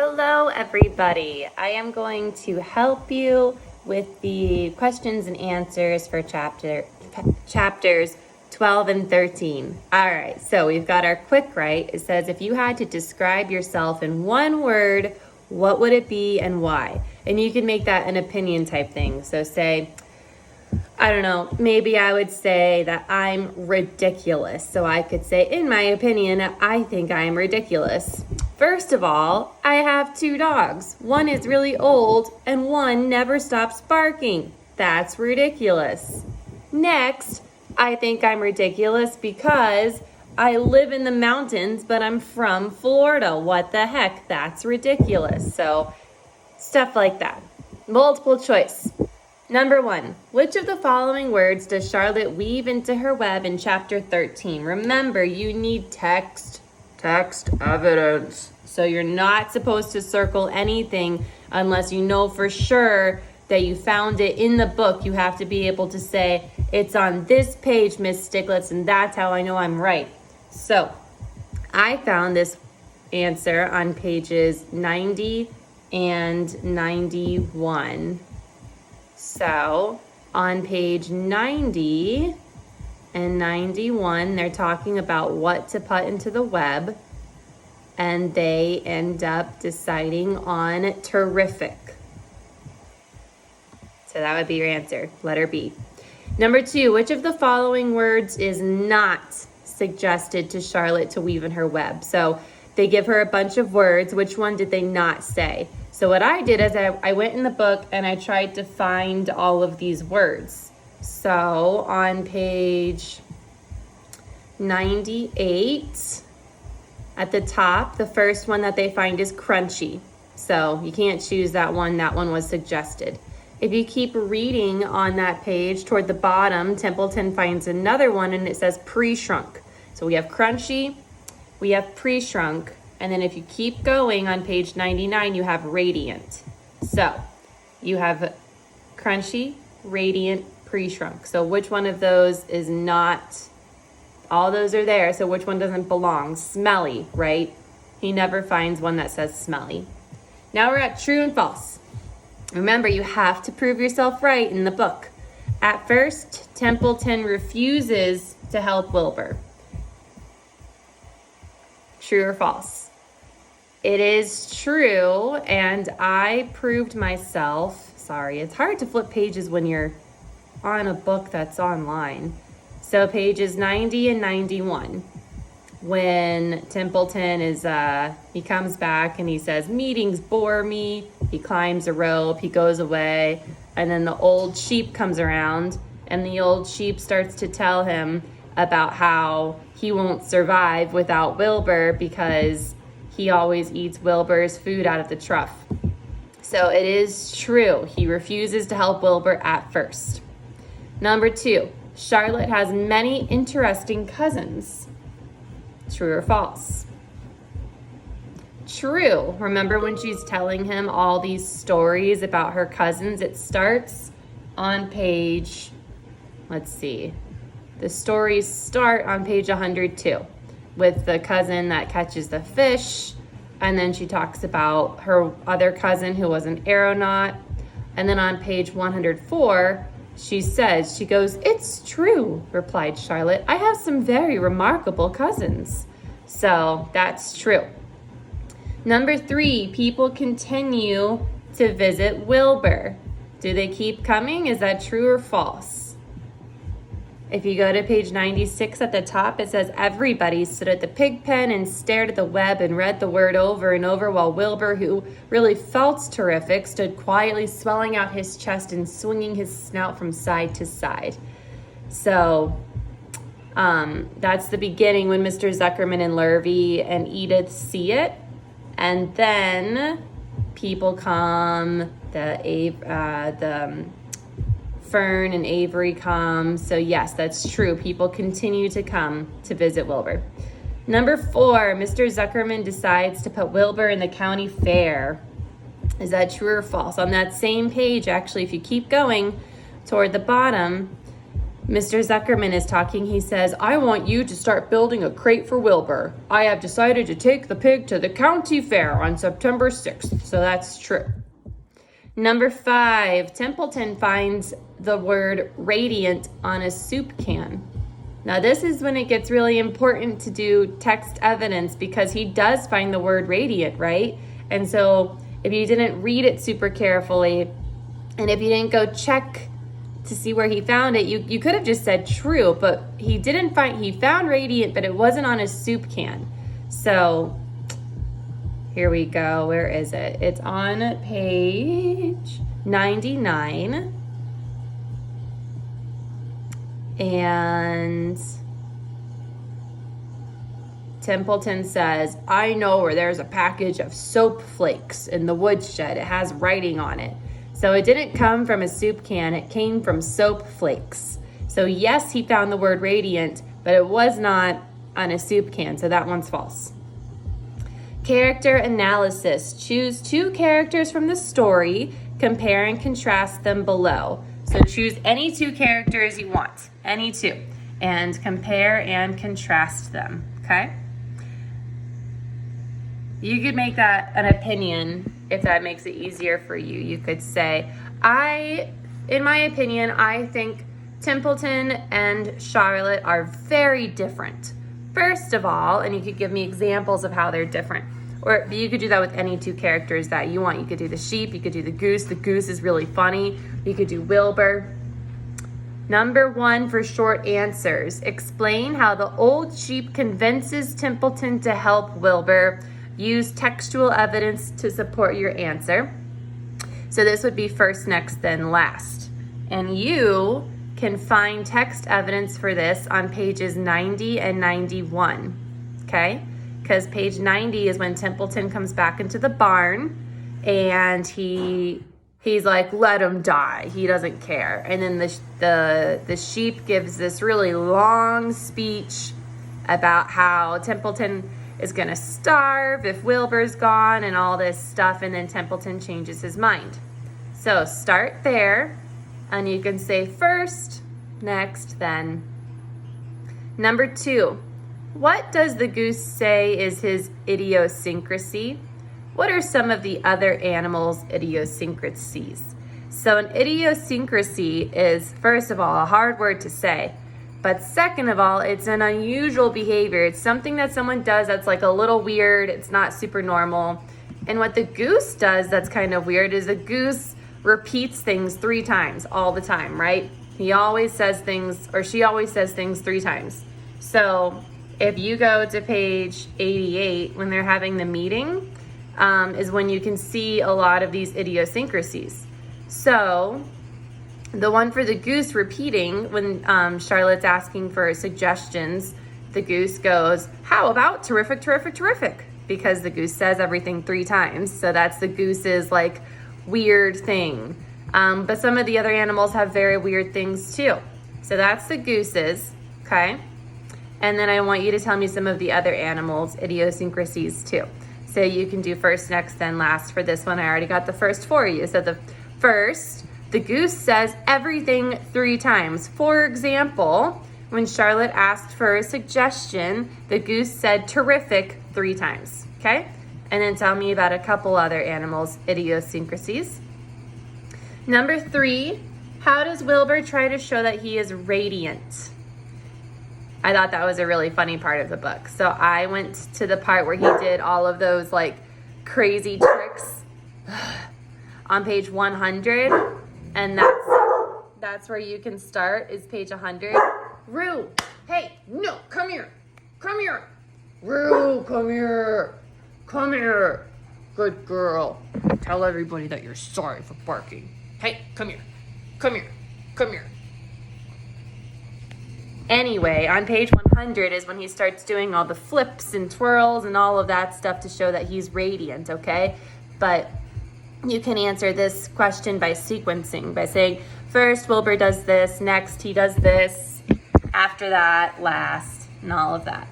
Hello everybody. I am going to help you with the questions and answers for chapters 12 and 13. All right, so we've got our quick right. It says if you had to describe yourself in one word, what would it be and why? And you can make that an opinion type thing. So say, I don't know, maybe I would say that I'm ridiculous. So I could say, in my opinion, I think I'm ridiculous. First of all, I have 2 dogs. One is really old and one never stops barking. That's ridiculous. Next, I think I'm ridiculous because I live in the mountains, but I'm from Florida. What the heck? That's ridiculous. So stuff like that. Multiple choice. Number 1, which of the following words does Charlotte weave into her web in chapter 13? Remember, you need text evidence. So you're not supposed to circle anything unless you know for sure that you found it in the book. You have to be able to say, it's on this page, Miss Stiglitz, and that's how I know I'm right. So I found this answer on pages 90 and 91. So on page 90 and 91, they're talking about what to put into the web, and they end up deciding on terrific. So that would be your answer, letter B. Number 2, which of the following words is not suggested to Charlotte to weave in her web? So they give her a bunch of words. Which one did they not say? So what I did is I went in the book and I tried to find all of these words. So on page 98, at the top, the first one that they find is crunchy. So you can't choose that one. That one was suggested. If you keep reading on that page toward the bottom, Templeton finds another one and it says pre-shrunk. So we have crunchy, we have pre-shrunk, and then if you keep going on page 99, you have radiant. So you have crunchy, radiant, pre-shrunk. So which one of those is not? All those are there, so which one doesn't belong? Smelly, right? He never finds one that says smelly. Now we're at true and false. Remember, you have to prove yourself right in the book. At first, Templeton refuses to help Wilbur. True or false? It is true, and I proved myself. Sorry, it's hard to flip pages when you're on a book that's online. So pages 90 and 91, when Templeton he comes back and he says, meetings bore me. He climbs a rope, he goes away, and then the old sheep comes around, and the old sheep starts to tell him about how he won't survive without Wilbur because he always eats Wilbur's food out of the trough. So it is true. He refuses to help Wilbur at first. Number 2, Charlotte has many interesting cousins. True or false? True. Remember when she's telling him all these stories about her cousins? It starts on page, let's see. The stories start on page 102 with the cousin that catches the fish. And then she talks about her other cousin who was an aeronaut. And then on page 104, she goes, it's true, replied Charlotte. I have some very remarkable cousins. So that's true. Number 3, people continue to visit Wilbur. Do they keep coming? Is that true or false? If you go to page 96 at the top, it says everybody stood at the pig pen and stared at the web and read the word over and over while Wilbur, who really felt terrific, stood quietly swelling out his chest and swinging his snout from side to side. So that's the beginning when Mr. Zuckerman and Lurvy and Edith see it. And then people come, the Fern and Avery come. So yes, that's true. People continue to come to visit Wilbur. Number 4, Mr. Zuckerman decides to put Wilbur in the county fair. Is that true or false? On that same page, actually, if you keep going toward the bottom, Mr. Zuckerman is talking. He says, I want you to start building a crate for Wilbur. I have decided to take the pig to the county fair on September 6th. So that's true. Number 5, Templeton finds the word radiant on a soup can. Now this is when it gets really important to do text evidence because he does find the word radiant, right? And so if you didn't read it super carefully, and if you didn't go check to see where he found it, you could have just said true, but he found radiant, but it wasn't on a soup can. So here we go. Where is it? It's on page 99. And Templeton says, I know where there's a package of soap flakes in the woodshed. It has writing on it. So it didn't come from a soup can, it came from soap flakes. So yes, he found the word radiant, but it was not on a soup can, so that one's false. Character analysis. Choose 2 characters from the story, compare and contrast them below. So choose any 2 characters you want, any 2, and compare and contrast them, okay? You could make that an opinion if that makes it easier for you. You could say, in my opinion, I think Templeton and Charlotte are very different. First of all, and you could give me examples of how they're different. Or you could do that with any 2 characters that you want. You could do the sheep, you could do the goose. The goose is really funny. You could do Wilbur. Number 1 for short answers. Explain how the old sheep convinces Templeton to help Wilbur. Use textual evidence to support your answer. So this would be first, next, then last. And you can find text evidence for this on pages 90 and 91, okay? Because page 90 is when Templeton comes back into the barn and he's like, let him die. He doesn't care. And then the sheep gives this really long speech about how Templeton is going to starve if Wilbur's gone and all this stuff, and then Templeton changes his mind. So start there, and you can say first, next, then. Number 2, what does the goose say is his idiosyncrasy? What are some of the other animals' idiosyncrasies? So an idiosyncrasy is, first of all, a hard word to say. But second of all, it's an unusual behavior. It's something that someone does that's like a little weird. It's not super normal. And what the goose does that's kind of weird is the goose repeats things 3 times all the time, right? He always says things, or she always says things 3 times. So if you go to page 88, when they're having the meeting, is when you can see a lot of these idiosyncrasies. So the one for the goose repeating, when Charlotte's asking for suggestions, the goose goes, how about terrific, terrific, terrific? Because the goose says everything 3 times. So that's the goose's like weird thing. But some of the other animals have very weird things too. So that's the goose's, okay? And then I want you to tell me some of the other animals' idiosyncrasies too. So you can do first, next, then last for this one. I already got the first for you. So the first, the goose says everything 3 times. For example, when Charlotte asked for a suggestion, the goose said terrific 3 times, okay? And then tell me about a couple other animals' idiosyncrasies. Number 3, how does Wilbur try to show that he is radiant? I thought that was a really funny part of the book. So I went to the part where he did all of those like crazy tricks on page 100. And that's where you can start, is page 100. Rue, hey, no, come here. Come here. Rue, come here. Come here. Good girl. Tell everybody that you're sorry for barking. Hey, come here. Come here. Come here. Anyway, on page 100 is when he starts doing all the flips and twirls and all of that stuff to show that he's radiant, okay? But you can answer this question by sequencing, by saying, first Wilbur does this, next he does this, after that, last, and all of that.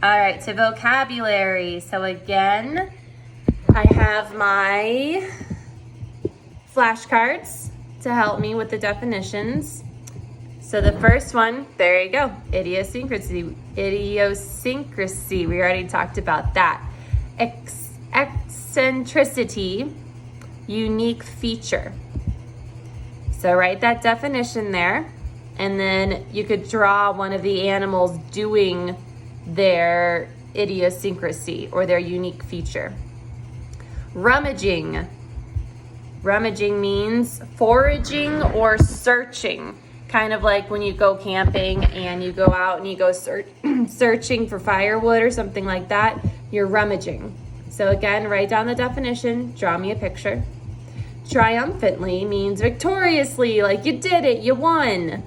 All right, to vocabulary. So again, I have my flashcards to help me with the definitions. So the first one, there you go, idiosyncrasy. Idiosyncrasy, we already talked about that. Eccentricity, unique feature. So write that definition there, and then you could draw one of the animals doing their idiosyncrasy or their unique feature. Rummaging. Rummaging means foraging or searching. Kind of like when you go camping and you go out and you go searching for firewood or something like that, you're rummaging. So again, write down the definition, draw me a picture. Triumphantly means victoriously, like you did it, you won.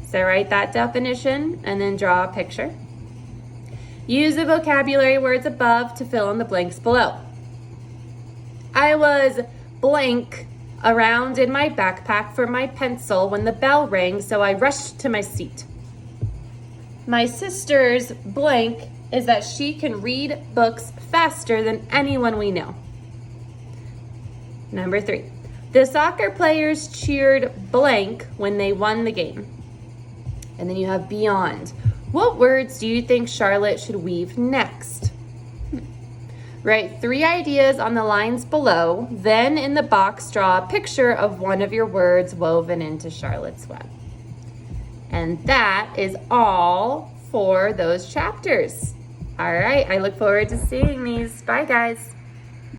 So write that definition and then draw a picture. Use the vocabulary words above to fill in the blanks below. I was blank around in my backpack for my pencil when the bell rang, so I rushed to my seat. My sister's blank is that she can read books faster than anyone we know. Number 3, the soccer players cheered blank when they won the game. And then you have beyond. What words do you think Charlotte should weave next? Write 3 ideas on the lines below, then in the box draw a picture of one of your words woven into Charlotte's web. And that is all for those chapters. All right, I look forward to seeing these. Bye, guys.